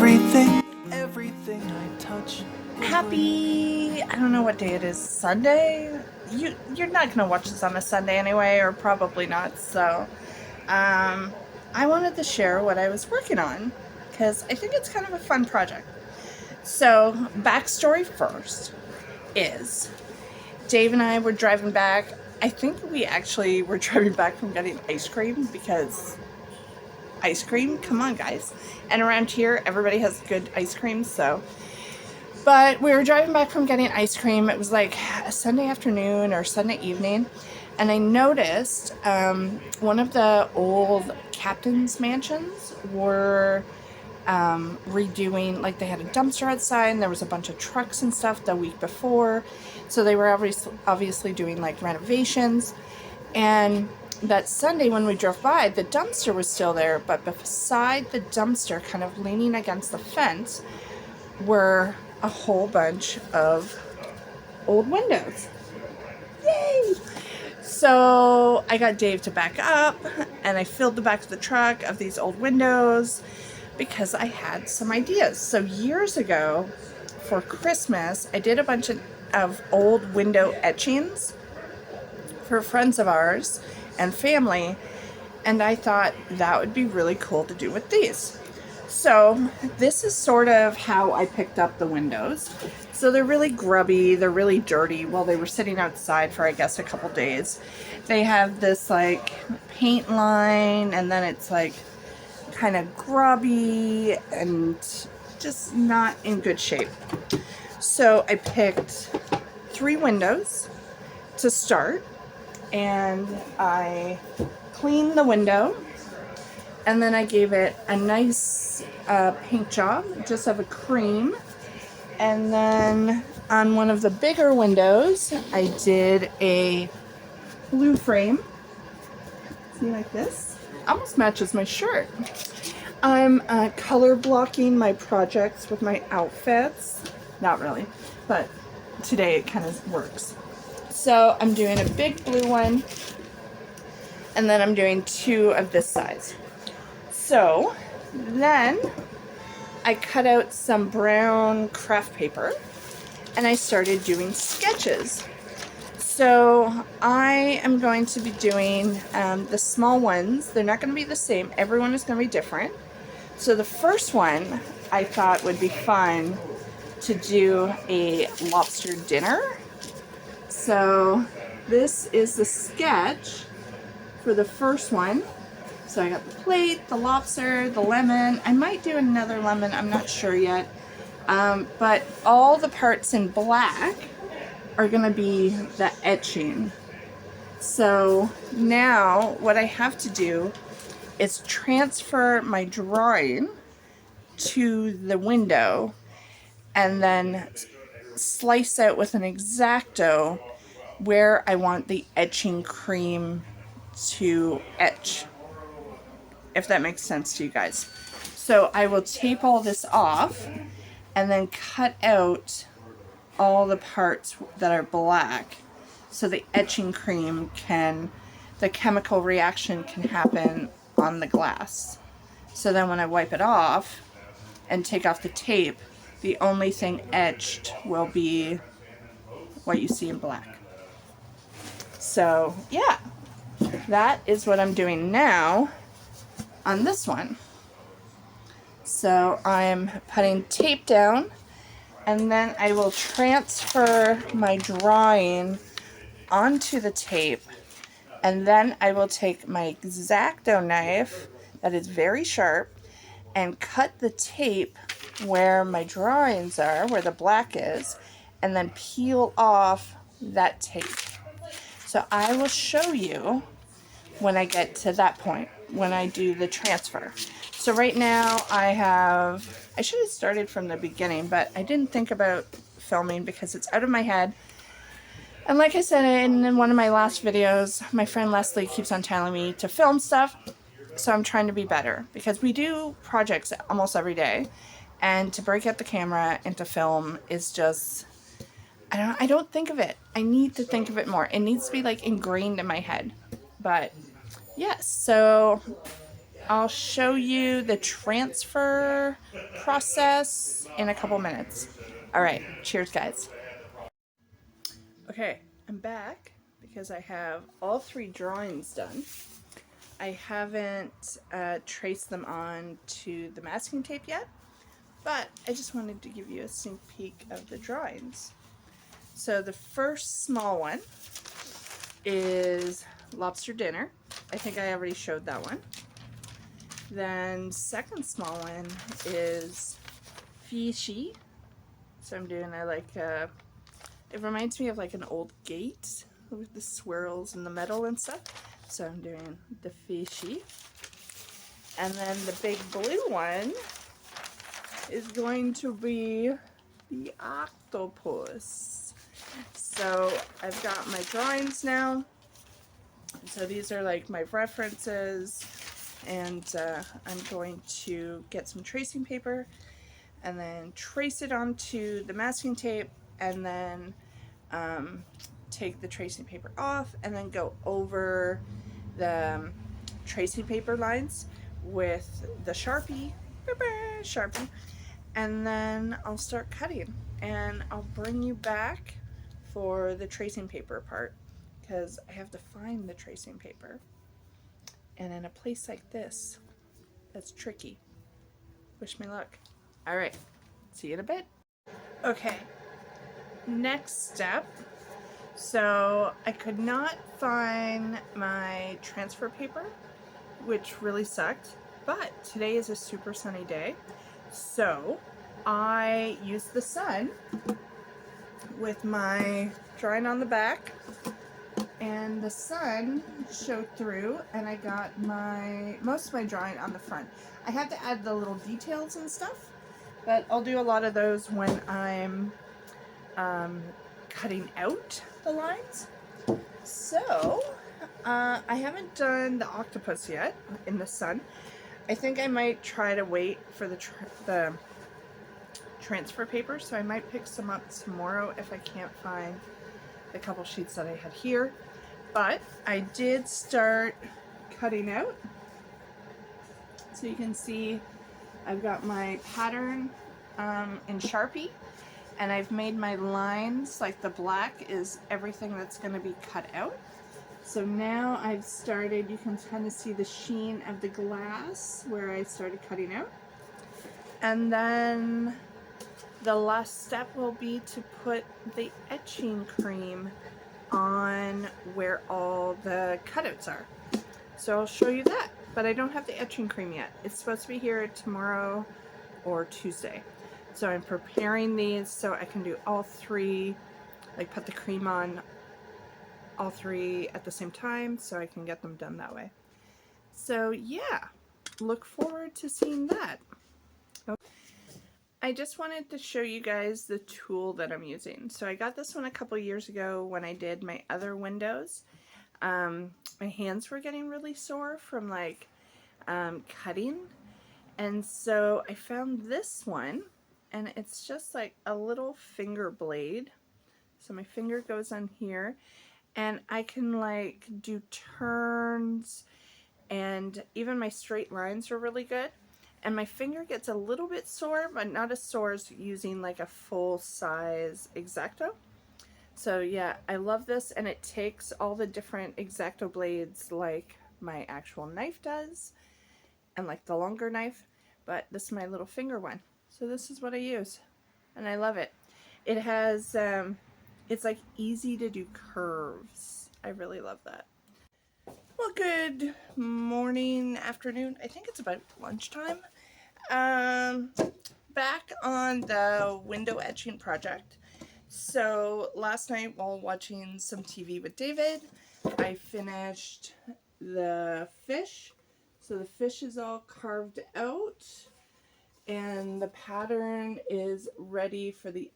everything I touch. Happy, I don't know what day it is, Sunday? You're not gonna watch this on a Sunday anyway, or probably not, so I wanted to share what I was working on because I think it's kind of a fun project. So, backstory first is Dave and I were driving back. I think we actually were driving back from getting ice cream because ice cream, come on guys. And around here, everybody has good ice cream, so. But we were driving back from getting ice cream. It was like a Sunday afternoon or Sunday evening. And I noticed one of the old captain's mansions were redoing, like they had a dumpster outside and there was a bunch of trucks and stuff the week before. So they were obviously doing like renovations. And that Sunday when we drove by, the dumpster was still there, but beside the dumpster, kind of leaning against the fence, were a whole bunch of old windows. Yay! So I got Dave to back up and I filled the back of the truck of these old windows because I had some ideas. So years ago for Christmas, I did a bunch of old window etchings for friends of ours and family, and I thought that would be really cool to do with these. So this is sort of how I picked up the windows. So they're really grubby, they're really dirty. Well, they were sitting outside for I guess a couple days. They have this like paint line, and then it's like kind of grubby and just not in good shape. So I picked 3 windows to start, and I cleaned the window, and then I gave it a nice paint job, just of a cream. And then on one of the bigger windows, I did a blue frame. See, like this? Almost matches my shirt. I'm color blocking my projects with my outfits. Not really, but today it kind of works. So I'm doing a big blue one, and then I'm doing 2 of this size. So then I cut out some brown craft paper and I started doing sketches. So I am going to be doing the small ones. They're not going to be the same. Everyone is going to be different. So the first one I thought would be fun to do a lobster dinner. So this is the sketch for the first one. So I got the plate, the lobster, the lemon. I might do another lemon, I'm not sure yet. But all the parts in black are gonna be the etching. So now what I have to do is transfer my drawing to the window and then slice out with an X-Acto where I want the etching cream to etch, if that makes sense to you guys. So I will tape all this off and then cut out all the parts that are black so the etching cream the chemical reaction can happen on the glass. So then when I wipe it off and take off the tape, the only thing etched will be what you see in black. So yeah, that is what I'm doing now on this one. So I'm putting tape down, and then I will transfer my drawing onto the tape, and then I will take my X-Acto knife that is very sharp and cut the tape where my drawings are, where the black is, and then peel off that tape. So I will show you when I get to that point, when I do the transfer. So right now I should have started from the beginning, but I didn't think about filming because it's out of my head. And like I said in one of my last videos, my friend Leslie keeps on telling me to film stuff, so I'm trying to be better because we do projects almost every day, and to break out the camera and to film is just, I don't think of it. I need to think of it more. It needs to be like ingrained in my head. But yes, so I'll show you the transfer process in a couple minutes. All right, cheers guys. Okay, I'm back because I have all 3 drawings done. I haven't traced them on to the masking tape yet, but I just wanted to give you a sneak peek of the drawings. So the first small one is lobster dinner. I think I already showed that one. Then second small one is fishy. So I'm doing it reminds me of like an old gate with the swirls and the metal and stuff. So I'm doing the fishy. And then the big blue one is going to be the octopus. So I've got my drawings now. So these are like my references, and I'm going to get some tracing paper and then trace it onto the masking tape, and then take the tracing paper off and then go over the tracing paper lines with the Sharpie, and then I'll start cutting, and I'll bring you back for the tracing paper part because I have to find the tracing paper, and in a place like this that's tricky. Wish me luck. All right, see you in a bit. Okay, next step. So I could not find my transfer paper, which really sucked, but today is a super sunny day. So I used the sun with my drawing on the back, and the sun showed through, and I got most of my drawing on the front. I had to add the little details and stuff, but I'll do a lot of those when I'm cutting out the lines. So I haven't done the octopus yet in the sun. I think I might try to wait for the transfer paper, so I might pick some up tomorrow if I can't find the couple sheets that I had here. But I did start cutting out. So you can see I've got my pattern in Sharpie, and I've made my lines, like the black is everything that's going to be cut out. So now I've started, you can kind of see the sheen of the glass where I started cutting out. And then the last step will be to put the etching cream on where all the cutouts are. So I'll show you that, but I don't have the etching cream yet. It's supposed to be here tomorrow or Tuesday. So I'm preparing these so I can do all 3, like put the cream on all 3 at the same time so I can get them done that way. So yeah, look forward to seeing that. Okay. I just wanted to show you guys the tool that I'm using. So I got this one a couple years ago when I did my other windows. My hands were getting really sore from like cutting, and so I found this one, and it's just like a little finger blade. So my finger goes on here, and I can like do turns, and even my straight lines are really good. And my finger gets a little bit sore, but not as sore as using like a full-size X-Acto. So yeah, I love this, and it takes all the different X-Acto blades like my actual knife does, and like the longer knife, but this is my little finger one. So this is what I use, and I love it. It has, it's like easy to do curves. I really love that. Well, good morning, afternoon. I think it's about lunchtime. Back on the window etching project. So last night while watching some TV with David, I finished the fish. So the fish is all carved out, and the pattern is ready for the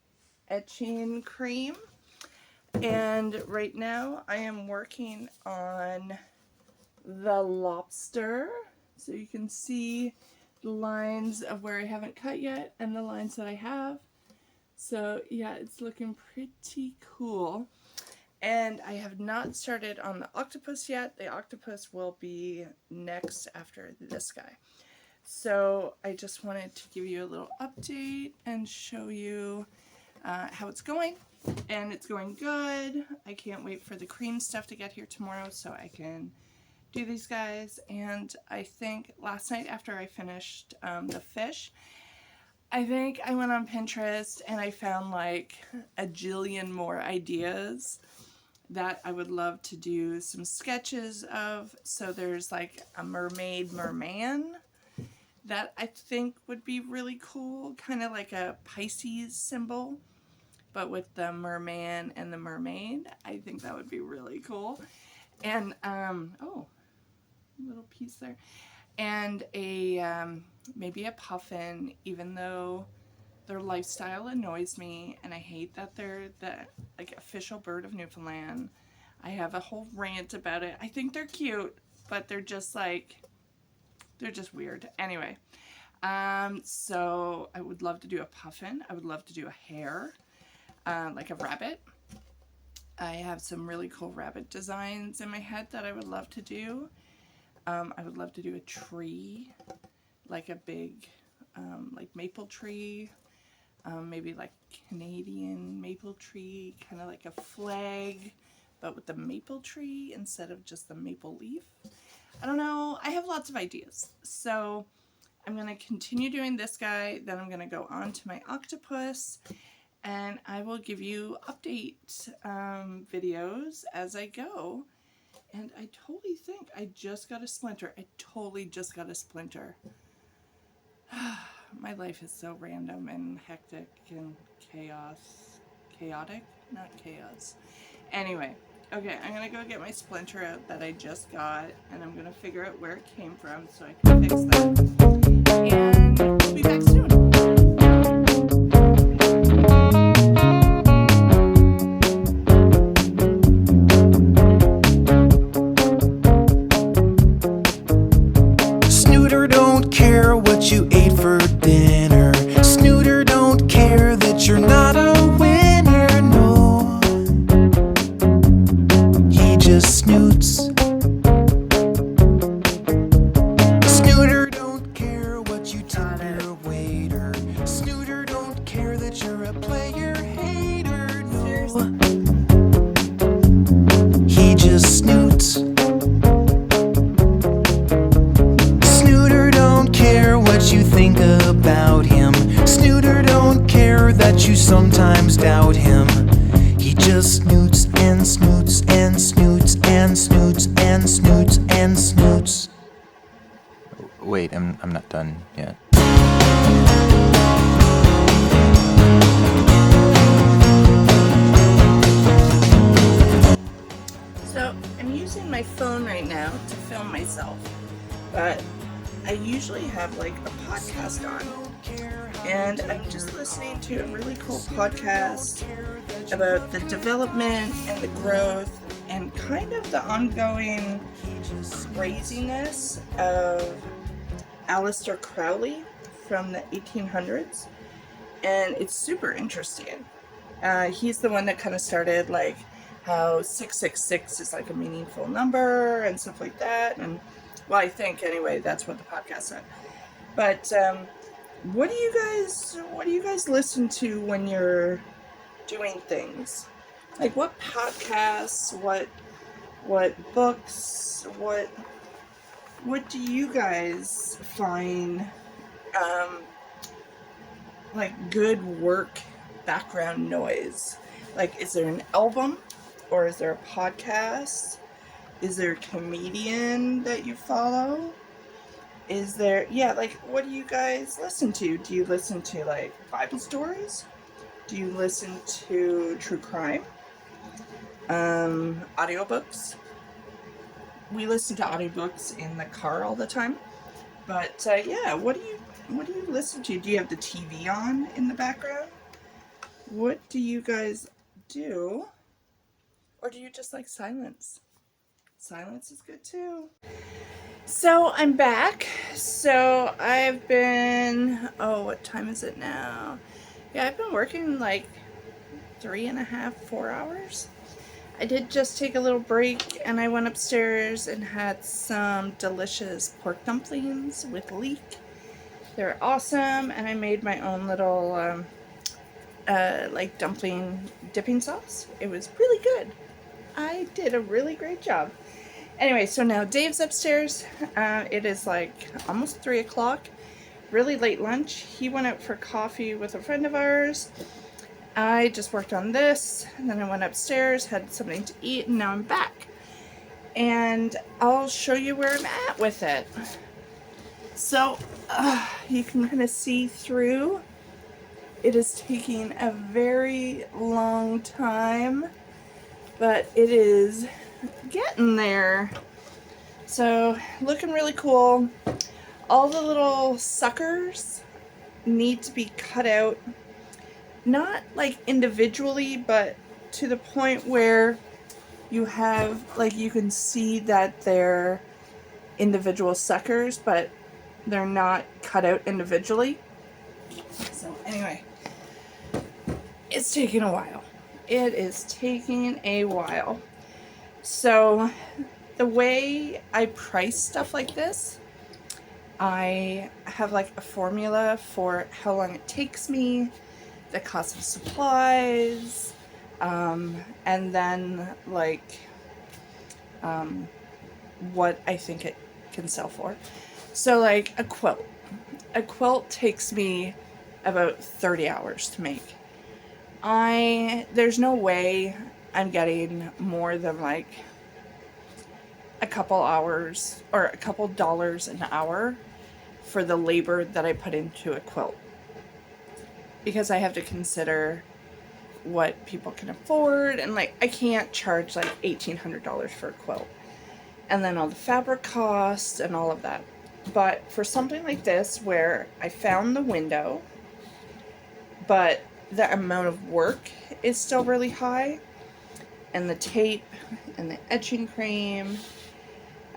etching cream. And right now I am working on the lobster. So you can see the lines of where I haven't cut yet and the lines that I have. So yeah, it's looking pretty cool. And I have not started on the octopus yet. The octopus will be next after this guy. So I just wanted to give you a little update and show you how it's going. And it's going good. I can't wait for the cream stuff to get here tomorrow so I can do these guys. And I think last night after I finished the fish, I think I went on Pinterest and I found like a jillion more ideas that I would love to do some sketches of. So there's like a merman that I think would be really cool, kind of like a Pisces symbol, but with the merman and the mermaid. I think that would be really cool. And oh, little piece there. And a maybe a puffin, even though their lifestyle annoys me and I hate that they're the like official bird of Newfoundland. I have a whole rant about it. I think they're cute, but they're just weird. Anyway, so I would love to do a puffin. I would love to do a hare, like a rabbit. I have some really cool rabbit designs in my head that I would love to do. I would love to do a tree, like a big, like maple tree, maybe like Canadian maple tree, kind of like a flag, but with the maple tree instead of just the maple leaf. I don't know. I have lots of ideas. So I'm going to continue doing this guy. Then I'm going to go on to my octopus. And I will give you update videos as I go. And I totally think I just got a splinter. I totally just got a splinter. My life is so random and hectic and chaotic, not chaos. Anyway, okay, I'm gonna go get my splinter out that I just got, and I'm gonna figure out where it came from so I can fix that. And we'll be back soon. You ate for dinner. Snooter don't care that you're not a winner, no. He just snoots. Snooter don't care what you tell your waiter. Snooter don't care that you're a player hater, no. He just snoots. What you think about him. Snooter don't care that you sometimes doubt him. He just snoots and snoots and snoots and snoots and snoots and snoots. Wait, I'm not done yet. So I'm using my phone right now to film myself, but I usually have like a podcast on, and I'm just listening to a really cool podcast about the development and the growth and kind of the ongoing craziness of Aleister Crowley from the 1800s, and it's super interesting. He's the one that kind of started like how 666 is like a meaningful number and stuff like that, and well, I think anyway, that's what the podcast said. But what do you guys listen to when you're doing things? Like what podcasts, what books, what do you guys find like good work background noise? Like, is there an album or is there a podcast? Is there a comedian that you follow? Is there, like, what do you guys listen to? Do you listen to, like, Bible stories? Do you listen to true crime? Audiobooks? We listen to audiobooks in the car all the time. But, what do you listen to? Do you have the TV on in the background? What do you guys do? Or do you just like silence? Silence is good too. So I'm back. So I've been, what time is it now? Yeah, I've been working like 3.5, 4 hours. I did just take a little break and I went upstairs and had some delicious pork dumplings with leek. They're awesome, and I made my own little like dumpling dipping sauce. It was really good. I did a really great job. Anyway, so now Dave's upstairs. It is like almost 3 o'clock. Really late lunch. He went out for coffee with a friend of ours. I just worked on this, and then I went upstairs, had something to eat, and now I'm back. And I'll show you where I'm at with it. So, you can kind of see through. It is taking a very long time, but it is getting there. So, looking really cool. All the little suckers need to be cut out, not like individually, but to the point where you have, like, you can see that they're individual suckers, but they're not cut out individually. So anyway, it's taking a while. It is taking a while. So the way I price stuff like this, I have like a formula for how long it takes me, the cost of supplies, and then like what I think it can sell for. So like a quilt. A quilt takes me about 30 hours to make. There's no way I'm getting more than like a couple hours or a couple dollars an hour for the labor that I put into a quilt, because I have to consider what people can afford, and like I can't charge like $1,800 for a quilt, and then all the fabric costs and all of that. But for something like this where I found the window but the amount of work is still really high, and the tape and the etching cream,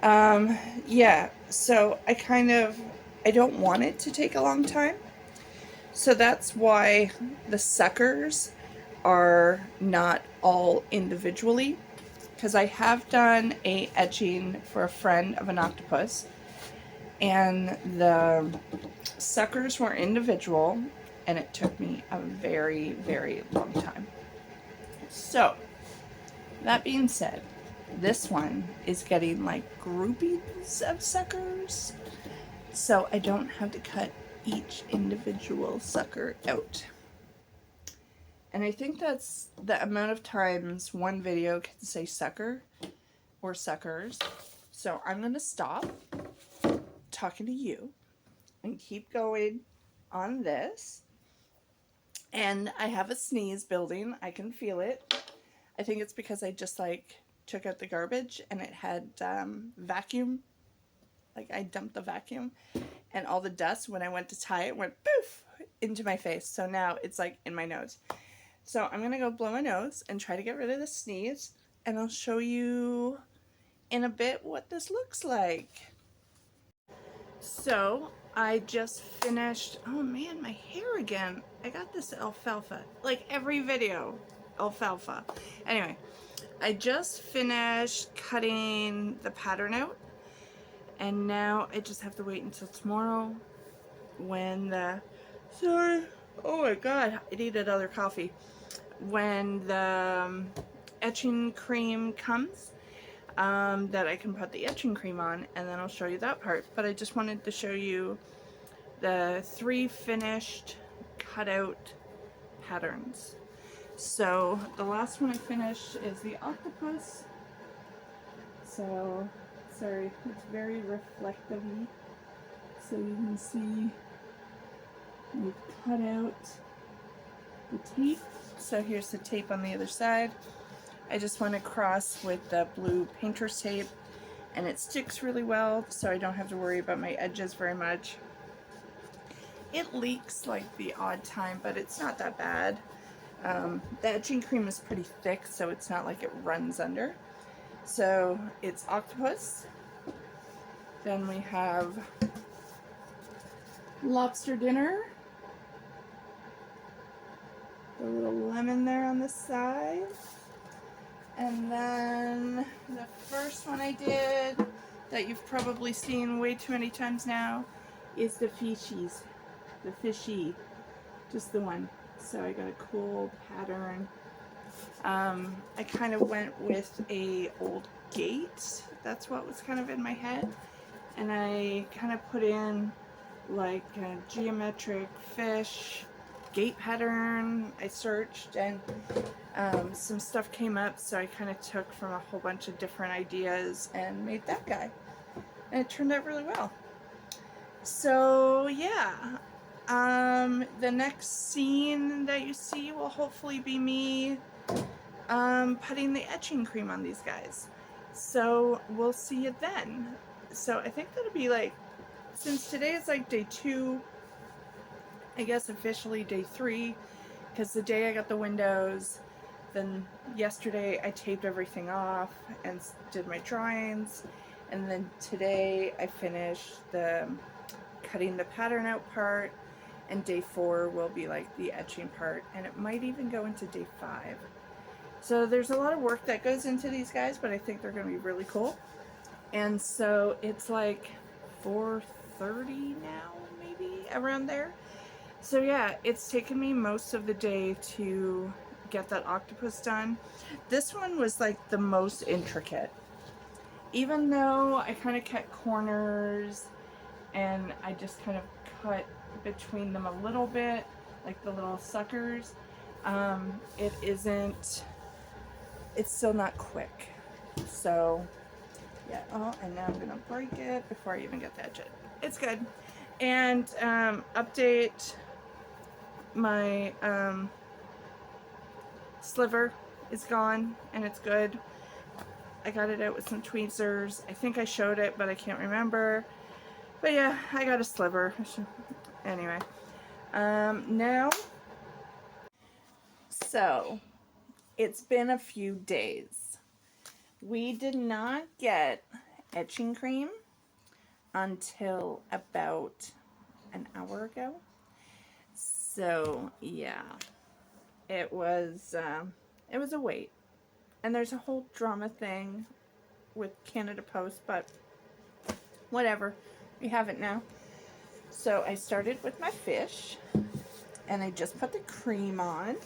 yeah, so I don't want it to take a long time. So that's why the suckers are not all individually, because I have done a etching for a friend of an octopus, and the suckers were individual, and it took me a very, very long time. So, that being said, this one is getting like groupings of suckers, so I don't have to cut each individual sucker out. And I think that's the amount of times one video can say sucker or suckers. So I'm going to stop talking to you and keep going on this. And I have a sneeze building. I can feel it. I think it's because I just like took out the garbage and it had vacuum. Like I dumped the vacuum, and all the dust when I went to tie it went poof into my face. So now it's like in my nose. So I'm going to go blow my nose and try to get rid of the sneeze, and I'll show you in a bit what this looks like. So I just finished, oh man, my hair again. I got this alfalfa, like every video, alfalfa. Anyway, I just finished cutting the pattern out, and now I just have to wait until tomorrow when sorry, oh my god, I need another coffee. When the etching cream comes, that I can put the etching cream on, and then I'll show you that part. But I just wanted to show you the 3 finished cutout patterns. So the last one I finished is the octopus. So sorry, it's very reflective, so you can see we've cut out the tape. So here's the tape on the other side. I just went across with the blue painter's tape, and it sticks really well, so I don't have to worry about my edges very much. It leaks like the odd time, but it's not that bad. The etching cream is pretty thick, so it's not like it runs under. So it's octopus. Then we have lobster dinner. The little lemon there on the side. And then the first one I did that you've probably seen way too many times now is the fishies. The fishy. Just the one. So I got a cool pattern. I kind of went with a old gate. That's what was kind of in my head. And I kind of put in like a geometric fish gate pattern. I searched and some stuff came up, so I kind of took from a whole bunch of different ideas and made that guy. And it turned out really well. So yeah, the next scene that you see will hopefully be me putting the etching cream on these guys. So we'll see you then. So I think that'll be like, since today is like day 2, I guess officially day 3, because the day I got the windows, then yesterday I taped everything off and did my drawings, and then today I finished the cutting the pattern out part, and day 4 will be like the etching part, and it might even go into day 5. So there's a lot of work that goes into these guys, but I think they're going to be really cool. And so it's like 4:30 now, maybe around there. So yeah, it's taken me most of the day to get that octopus done. This one was like the most intricate. Even though I kind of cut corners and I just kind of cut between them a little bit, like the little suckers, it's still not quick. So yeah, oh, and now I'm gonna break it before I even get to edge it. It's good. And update, my sliver is gone and it's good. I got it out with some tweezers. I think I showed it, but I can't remember. But yeah, I got a sliver. Anyway, now, so it's been a few days. We did not get etching cream until about an hour ago. So yeah, it was a wait. And there's a whole drama thing with Canada Post, but whatever, we have it now. So I started with my fish, and I just put the cream on.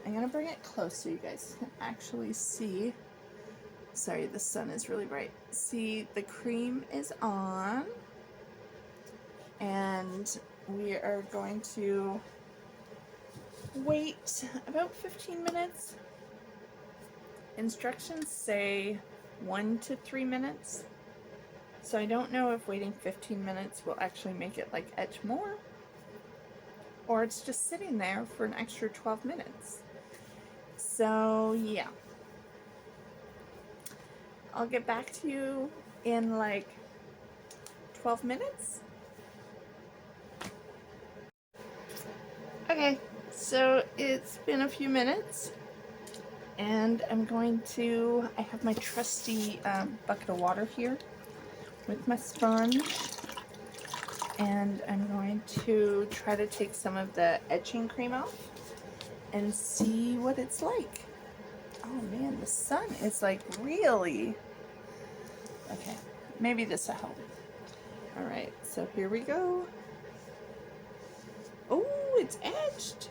I'm gonna bring it close so you guys can actually see. Sorry, the sun is really bright. See, the cream is on, and we are going to wait about 15 minutes. Instructions say 1 to 3 minutes. So I don't know if waiting 15 minutes will actually make it like etch more, or it's just sitting there for an extra 12 minutes. So yeah, I'll get back to you in like 12 minutes. Okay, so it's been a few minutes, and I have my trusty bucket of water here with my sponge, and I'm going to try to take some of the etching cream off and see what it's like. Oh man, the sun is like really... Okay, maybe this will help. Alright, so here we go. Oh, it's etched!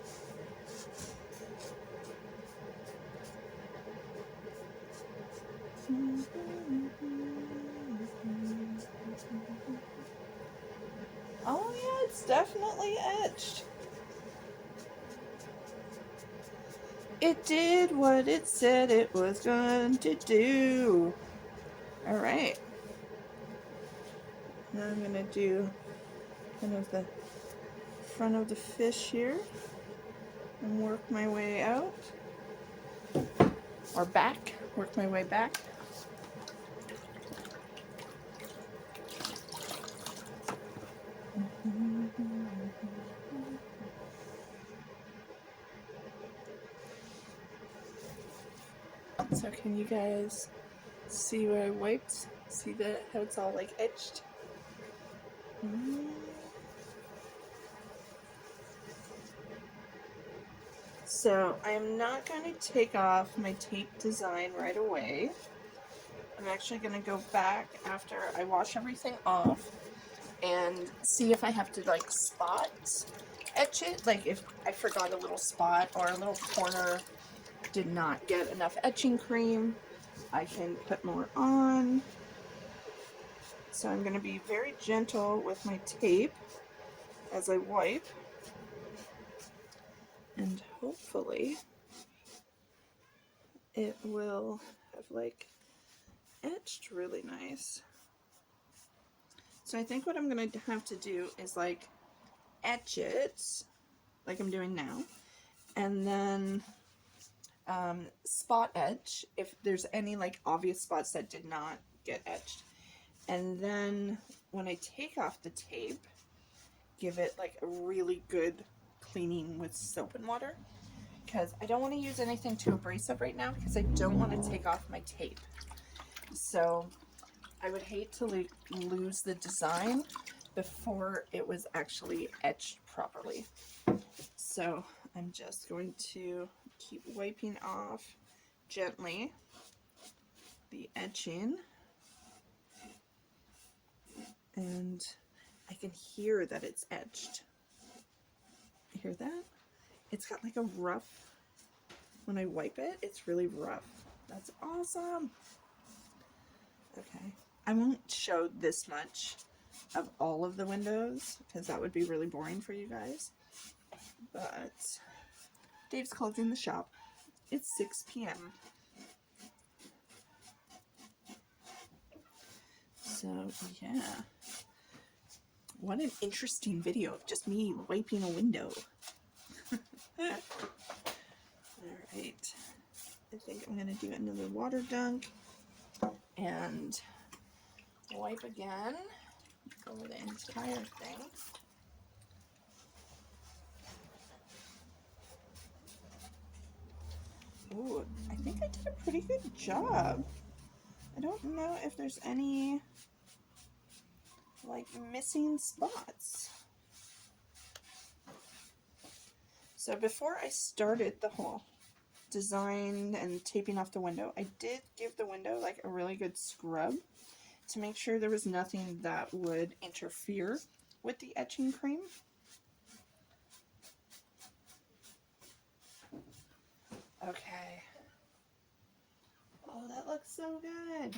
Oh yeah, it's definitely etched. It did what it said it was going to do. Alright. Now I'm going to do kind of the front of the fish here and work my way out. Or back. Work my way back. So can you guys see where I wiped? See that how it's all like etched? So I am not going to take off my tape design right away. I'm actually going to go back after I wash everything off and see if I have to like spot etch it. Like if I forgot a little spot or a little corner did not get enough etching cream, I can put more on. So I'm going to be very gentle with my tape as I wipe. And hopefully it will have like etched really nice. So I think what I'm going to have to do is like etch it like I'm doing now, and then spot etch if there's any like obvious spots that did not get etched. And then when I take off the tape, give it like a really good cleaning with soap and water, because I don't want to use anything too abrasive right now because I don't want to take off my tape. So I would hate to like lose the design before it was actually etched properly. So I'm just going to keep wiping off gently the etching, and I can hear that it's etched. You hear that? It's got like a rough, when I wipe it, it's really rough. That's awesome. Okay, I won't show this much of all of the windows because that would be really boring for you guys. But Dave's closing the shop. It's 6 p.m. So yeah, what an interesting video of just me wiping a window. All right, I think I'm gonna do another water dunk and wipe again over the entire thing. Ooh, I think I did a pretty good job. I don't know if there's any like missing spots. So before I started the whole design and taping off the window, I did give the window like a really good scrub to make sure there was nothing that would interfere with the etching cream. Okay. Oh, that looks so good.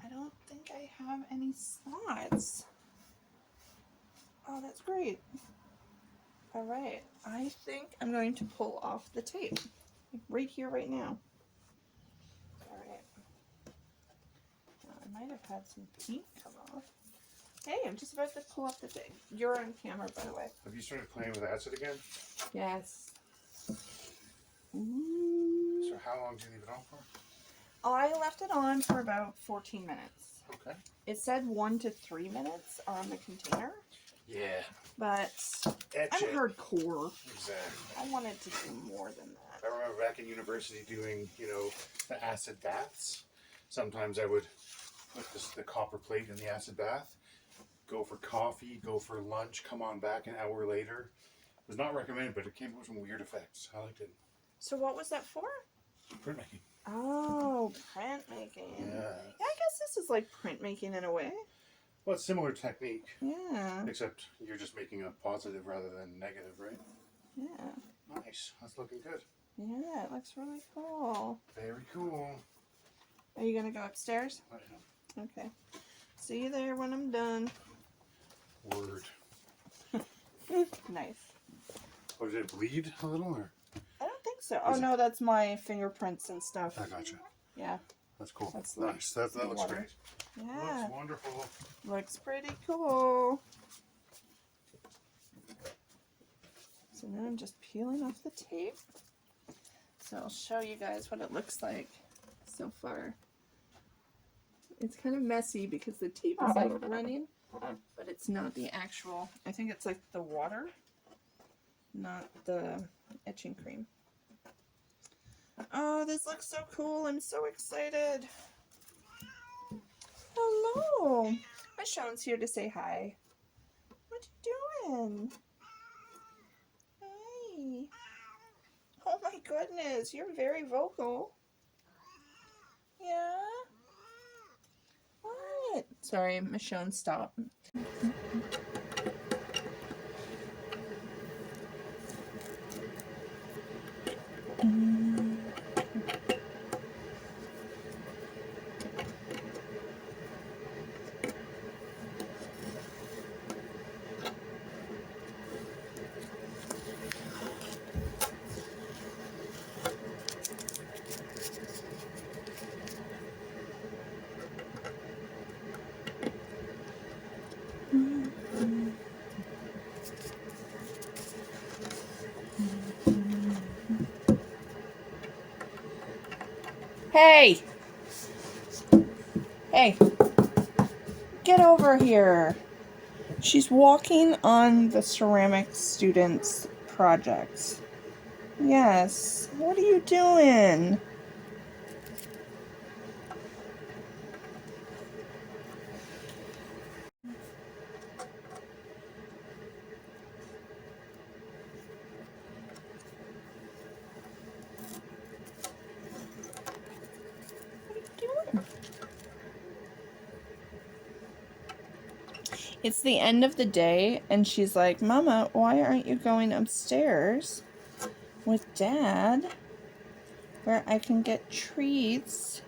I don't think I have any spots. Oh, that's great. All right, I think I'm going to pull off the tape right here, right now. All right. I might have had some paint come off. Hey, I'm just about to pull up the tape. You're on camera, by the way. Have you started playing with acid again? Yes. Ooh. So how long did you leave it on for? I left it on for about 14 minutes. Okay. It said 1 to 3 minutes on the container. Yeah. But Etch I'm it. hardcore. Exactly. I wanted to do more than that. I remember back in university doing, the acid baths. Sometimes I would put the copper plate in the acid bath, go for coffee, go for lunch, come on back an hour later. It was not recommended, but it came with some weird effects. I liked it. So what was that for? Printmaking. Oh, printmaking. Yeah. Yeah, I guess this is like printmaking in a way. Well, it's similar technique. Yeah. Except you're just making a positive rather than negative, right? Yeah. Nice. That's looking good. Yeah, it looks really cool. Very cool. Are you going to go upstairs? I know. Okay. See you there when I'm done. Word. Nice. Oh, did it bleed a little, or? I don't think so. Oh, no, that's my fingerprints and stuff. I gotcha. Yeah. That's cool. That's nice. That looks water. great. Yeah. Looks wonderful. Looks pretty cool. So now I'm just peeling off the tape. So I'll show you guys what it looks like so far. It's kind of messy because the tape is like running, but it's not the actual, I think it's like the water, not the etching cream. Oh, this looks so cool. I'm so excited. Hello. My Sean's here to say hi. What you doing? Hi. goodness, you're very vocal. Yeah? What? Sorry, Michonne, stop. Hey! Hey! Get over here! She's walking on the ceramic students' projects. Yes. What are you doing? It's the end of the day, and she's like, Mama, why aren't you going upstairs with Dad where I can get treats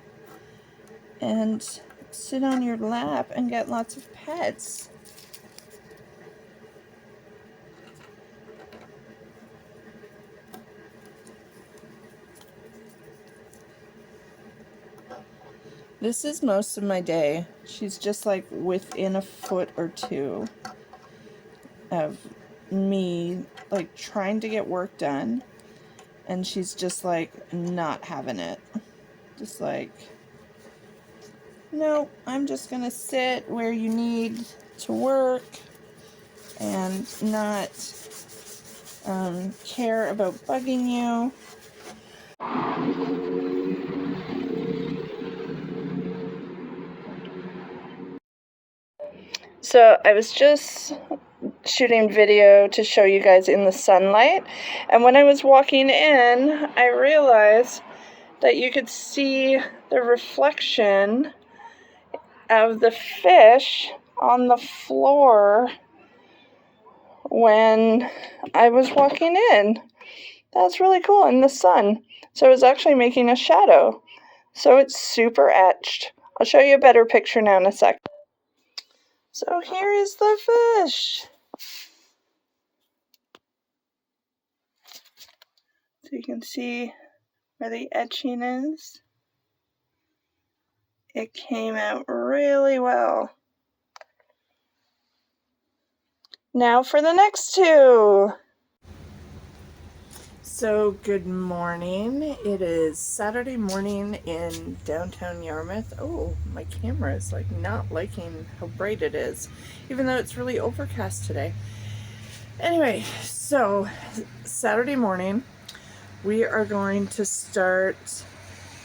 and sit on your lap and get lots of pets? This is most of my day. She's just like within a foot or two of me like trying to get work done, and she's just like not having it. Just like, no, I'm just gonna sit where you need to work and not care about bugging you. So I was just shooting video to show you guys in the sunlight, and when I was walking in, I realized that you could see the reflection of the fish on the floor when I was walking in. That's really cool in the sun. So it was actually making a shadow. So it's super etched. I'll show you a better picture now in a sec. So here is the fish. So you can see where the etching is. It came out really well. Now for the next two. So good morning. It is Saturday morning in downtown Yarmouth. Oh, my camera is like not liking how bright it is, even though it's really overcast today. Anyway, so Saturday morning, we are going to start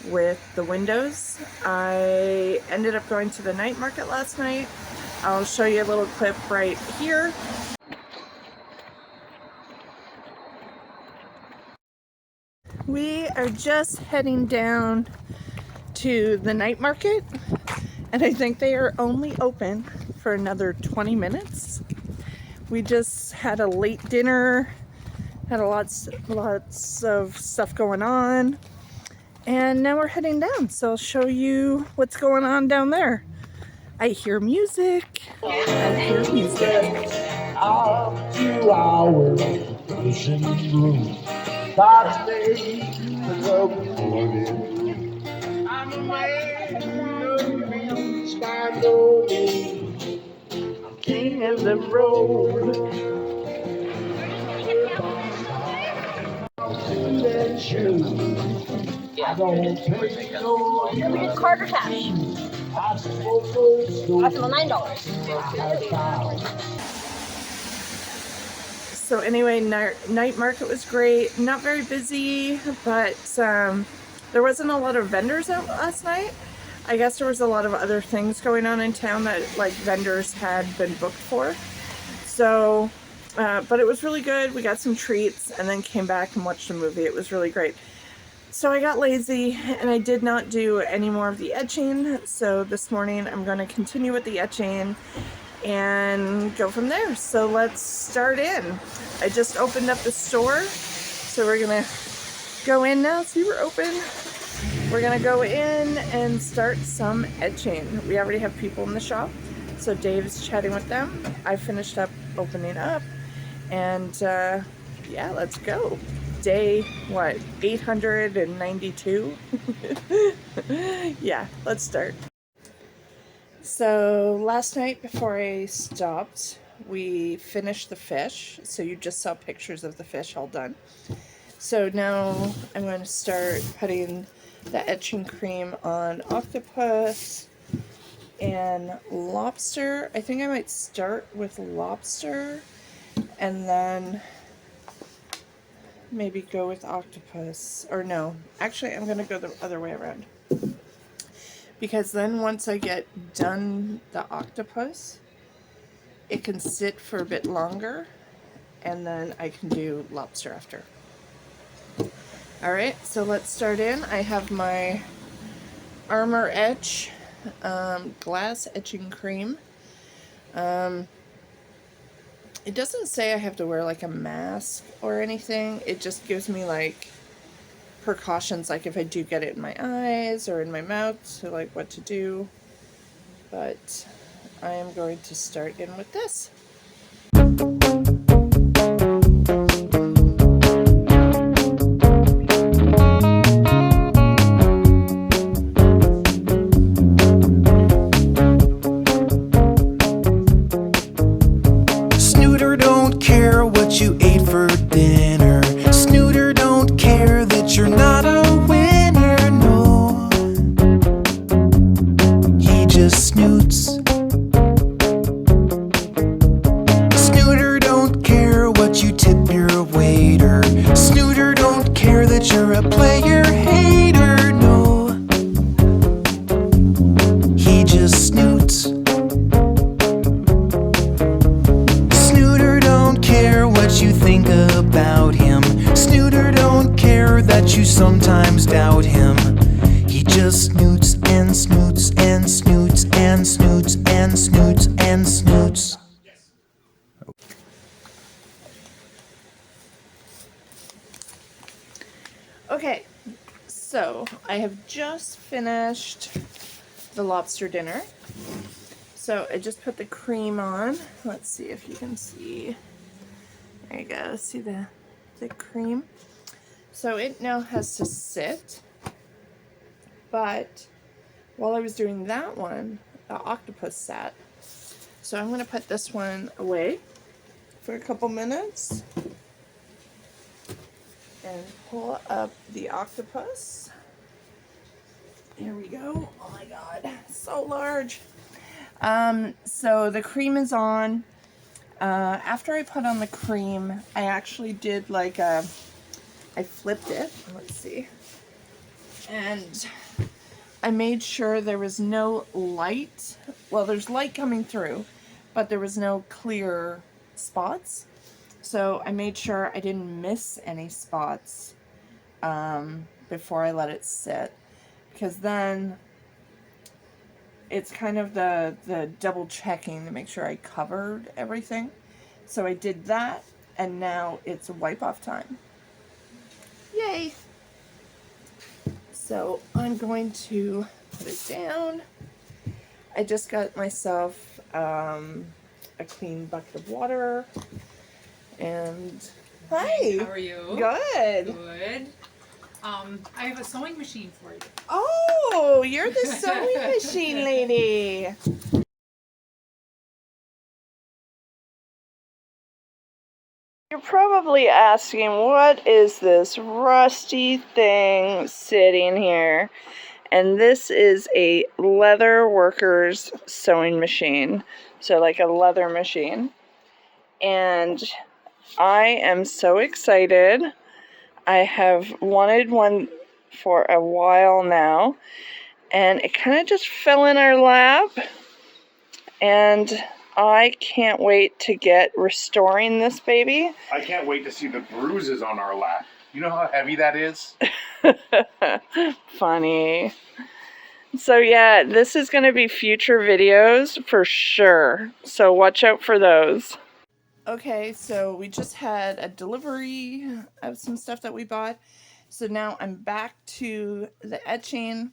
with the windows. I ended up going to the night market last night. I'll show you a little clip right here. We are just heading down to the night market, and I think they are only open for another 20 minutes. We just had a late dinner, had lots of stuff going on, and now we're heading down. So I'll show you what's going on down there. I hear music. I hear music. 2 hours pushing through. I'm a man of means by no means. I'm king of the road. I don't pay no. We did Carter cash. That's about $9. So anyway, night market was great. Not very busy, but there wasn't a lot of vendors out last night. I guess there was a lot of other things going on in town that like vendors had been booked for. So But it was really good. We got some treats and then came back and watched a movie. It was really great. So I got lazy and I did not do any more of the etching. So this morning I'm going to continue with the etching and go from there. So let's start in. I just opened up the store. So we're going to go in now. See, we're open. We're going to go in and start some etching. We already have people in the shop. So Dave's chatting with them. I finished up opening up. And yeah, let's go. Day, what, 892? Yeah, let's start. So last night before I stopped, we finished the fish. So you just saw pictures of the fish all done. So now I'm going to start putting the etching cream on octopus and lobster. I think I might start with lobster and then maybe go with octopus. Or no, actually I'm going to go the other way around. Because then once I get done the octopus, it can sit for a bit longer and then I can do lobster after. Alright, so let's start in. I have my Armor Etch glass etching cream. It doesn't say I have to wear like a mask or anything. It just gives me like precautions, like if I do get it in my eyes or in my mouth, so like what to do. But I am going to start in with this. Snooter don't care what you ate for dinner. Snooter don't care that you're not a winner, no. He just snoots. Snooter don't care what you tip your waiter. Snooter don't care that you're a player hater, no. He just snoots. Snooter don't care what you think about him. Snooter don't care that you sometimes doubt him. He just snoots and snoots and snoots and snoots and snoots and snoots. Okay, so I have just finished the lobster dinner. So I just put the cream on. Let's see if you can see. There you go. See the cream? So it now has to sit. But while I was doing that one, the octopus sat. So I'm going to put this one away for a couple minutes. And pull up the octopus. Here we go. Oh my god, so large. So the cream is on. After I put on the cream, I actually did like I flipped it. Let's see. And I made sure there was no light. Well, there's light coming through, but there was no clear spots. So I made sure I didn't miss any spots before I let it sit. Because then it's kind of the double checking to make sure I covered everything. So I did that, and now it's wipe off time. Yay! So I'm going to put it down. I just got myself a clean bucket of water. And hi! How are you? Good! Good. I have a sewing machine for you. Oh, you're the sewing machine lady. You're probably asking, what is this rusty thing sitting here? And this is a leather worker's sewing machine. So like a leather machine. And I am so excited. I have wanted one for a while now, and it kind of just fell in our lap, and I can't wait to get restoring this baby. I can't wait to see the bruises on our lap. You know how heavy that is? Funny. So yeah, this is going to be future videos for sure. So watch out for those. Okay, so we just had a delivery of some stuff that we bought. So now I'm back to the etching.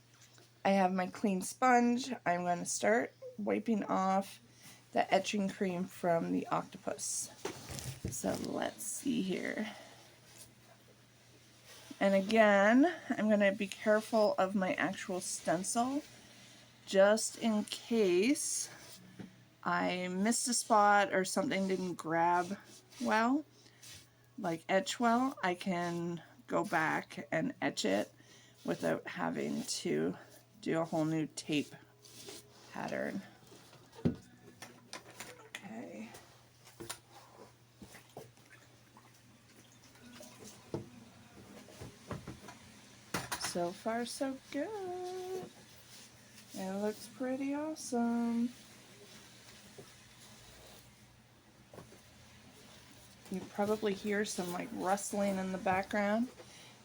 I have my clean sponge. I'm going to start wiping off the etching cream from the octopus. So let's see here. And again, I'm going to be careful of my actual stencil just in case I missed a spot or something didn't grab well, like etch well. I can go back and etch it without having to do a whole new tape pattern. Okay. So far so good. It looks pretty awesome. You probably hear some like rustling in the background.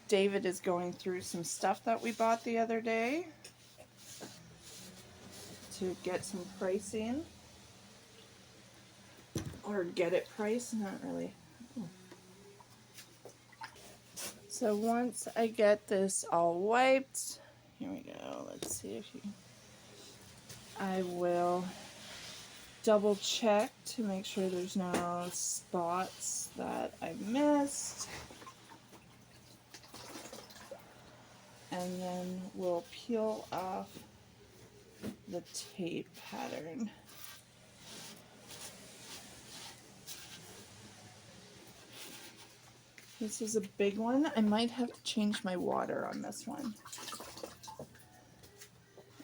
David is going through some stuff that we bought the other day to get some pricing. Or get it priced, not really. So once I get this all wiped, here we go, let's see if you, I will double check to make sure there's no spots that I missed. And then we'll peel off the tape pattern. This is a big one. I might have to change my water on this one.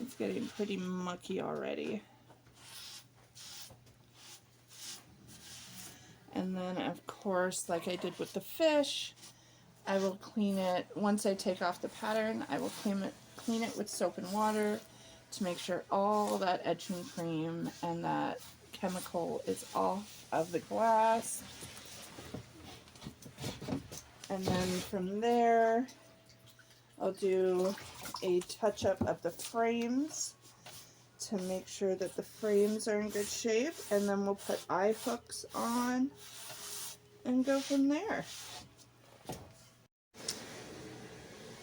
It's getting pretty mucky already. And then, of course, like I did with the fish, I will clean it. Once I take off the pattern, I will clean it with soap and water to make sure all that etching cream and that chemical is off of the glass. And then from there, I'll do a touch-up of the frames to make sure that the frames are in good shape, and then we'll put eye hooks on and go from there.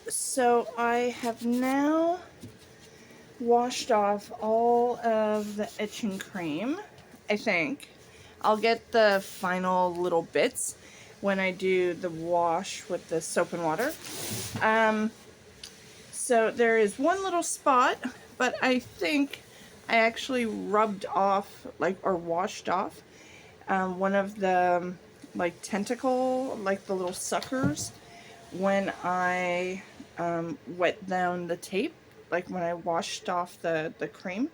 So I have now washed off all of the etching cream, I think. I'll get the final little bits when I do the wash with the soap and water. So there is one little spot, but I think I actually rubbed off, like, or washed off one of the, like, tentacle, like the little suckers when I wet down the tape, like when I washed off the cream.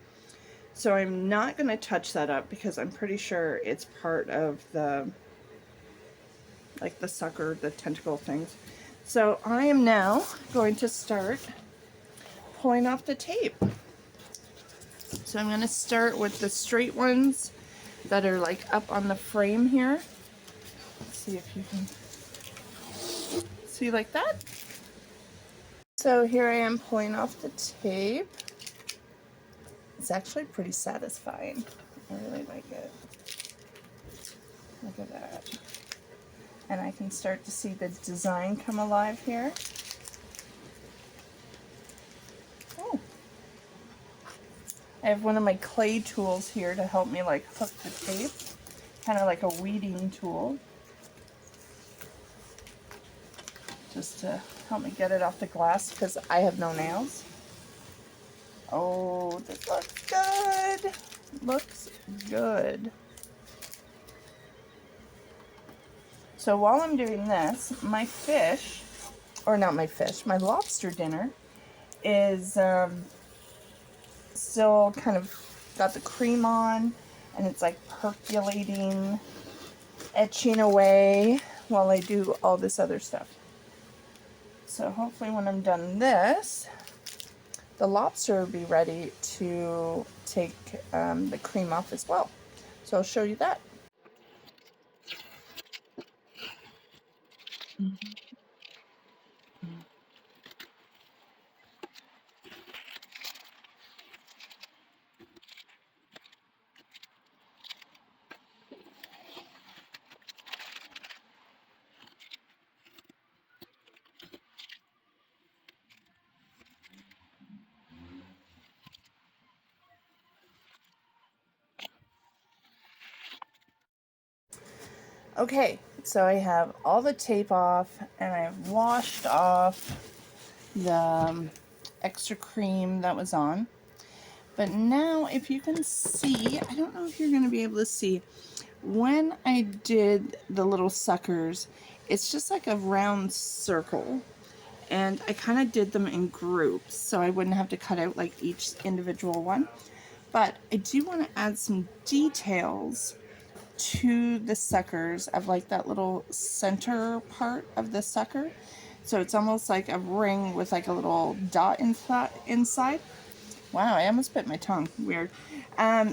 So I'm not going to touch that up because I'm pretty sure it's part of the, like the sucker, the tentacle things. So I am now going to start pulling off the tape. So I'm going to start with the straight ones that are like up on the frame here. Let's see if you can see like that. So here I am pulling off the tape. It's actually pretty satisfying. I really like it. Look at that. And I can start to see the design come alive here. Oh. I have one of my clay tools here to help me like hook the tape. Kind of like a weeding tool. Just to help me get it off the glass because I have no nails. Oh, this looks good. Looks good. So while I'm doing this, my fish, or not my fish, my lobster dinner is still kind of got the cream on, and it's like percolating, etching away while I do all this other stuff. So hopefully when I'm done this, the lobster will be ready to take the cream off as well. So I'll show you that. Okay, so I have all the tape off and I've washed off the extra cream that was on. But now if you can see, I don't know if you're going to be able to see, when I did the little suckers, it's just like a round circle. And I kind of did them in groups so I wouldn't have to cut out like each individual one. But I do want to add some details to the suckers of like that little center part of the sucker. So it's almost like a ring with like a little dot inside. Wow, I almost bit my tongue. Weird.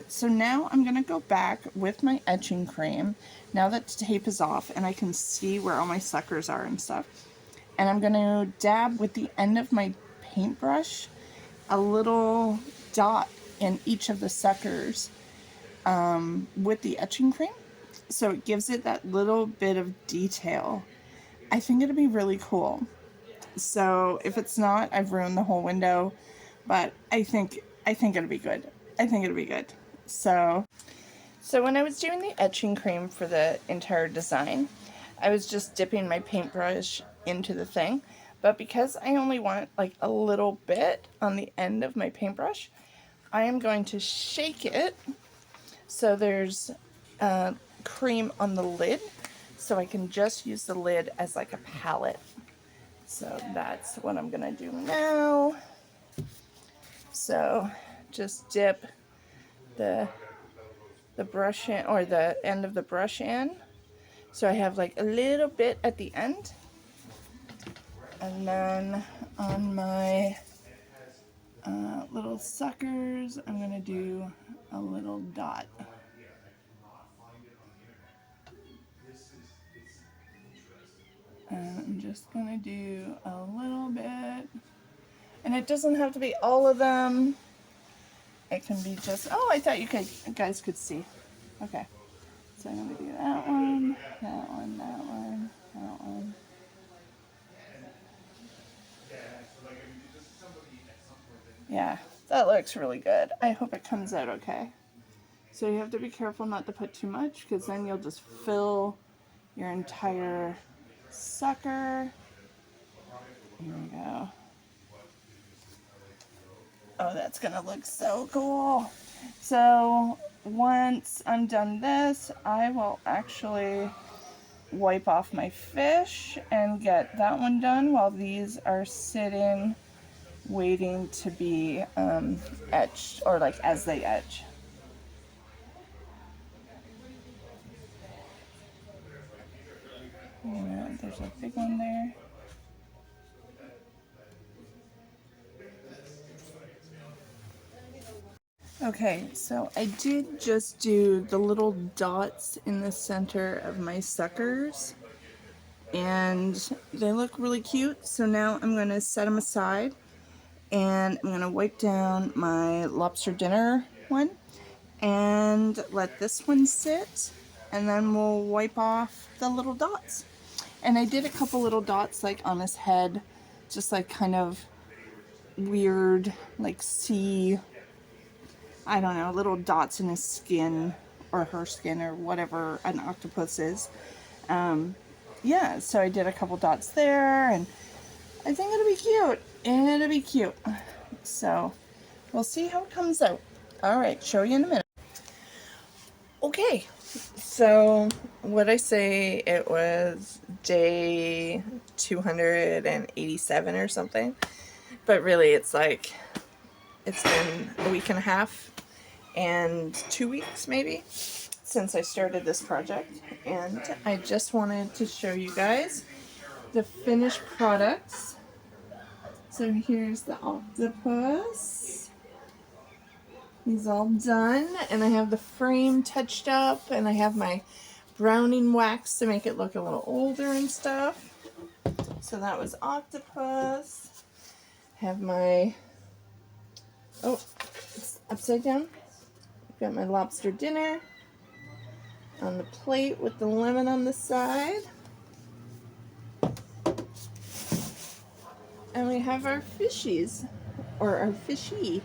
So now I'm going to go back with my etching cream, now that the tape is off and I can see where all my suckers are and stuff. And I'm going to dab with the end of my paintbrush a little dot in each of the suckers with the etching cream. So it gives it that little bit of detail. I think it'll be really cool. So if it's not, I've ruined the whole window. But I think it'll be good. I think it'll be good. So when I was doing the etching cream for the entire design, I was just dipping my paintbrush into the thing. But because I only want like a little bit on the end of my paintbrush, I am going to shake it so there's cream on the lid, so I can just use the lid as like a palette. So that's what I'm gonna do now. So just dip the brush in, or the end of the brush in, so I have like a little bit at the end, and then on my little suckers I'm gonna do a little dot. And I'm just gonna do a little bit, and it doesn't have to be all of them. It can be just, oh, I thought you guys could see. Okay, so I'm gonna do that one, that one, that one, that one. Yeah, that looks really good. I hope it comes out okay. So you have to be careful not to put too much, because then you'll just fill your entire sucker. Here we go. Oh, that's gonna look so cool. So once I'm done this, I will actually wipe off my fish and get that one done while these are sitting waiting to be etched, or like as they etch. Yeah, there's a big one there. Okay, so I did just do the little dots in the center of my suckers, and they look really cute. So now I'm going to set them aside, and I'm going to wipe down my lobster dinner one and let this one sit, and then we'll wipe off the little dots. And I did a couple little dots like on his head, just like kind of weird, like sea, I don't know, little dots in his skin or her skin or whatever an octopus is. Yeah, so I did a couple dots there, and I think it'll be cute. It'll be cute. So we'll see how it comes out. All right, show you in a minute. Okay, so what'd I say? It was day 287 or something. But really, it's like, it's been a week and a half and 2 weeks maybe since I started this project, and I just wanted to show you guys the finished products. So here's the octopus, He's all done, and I have the frame touched up, and I have my browning wax to make it look a little older and stuff. So that was octopus. Have my, oh, it's upside down. Got my lobster dinner on the plate with the lemon on the side. And we have our fishies, or our fishy.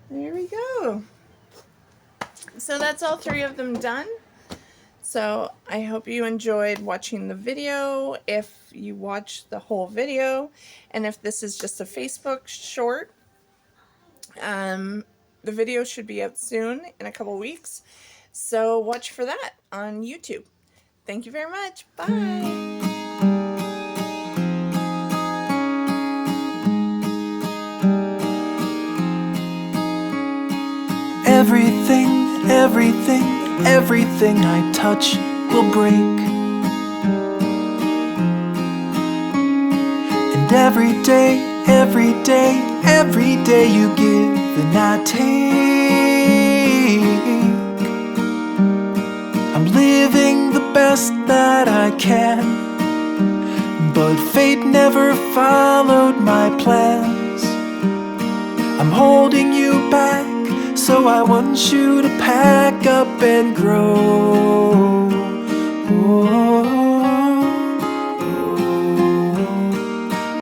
There we go. So that's all 3 of them done. So I hope you enjoyed watching the video. If you watched the whole video, and if this is just a Facebook short, the video should be out soon in a couple weeks. So watch for that on YouTube. Thank you very much. Bye. Everything I touch will break. And every day you give and I take. I'm living the best that I can, but fate never followed my plans. I'm holding you back, so I want you to pack up and grow.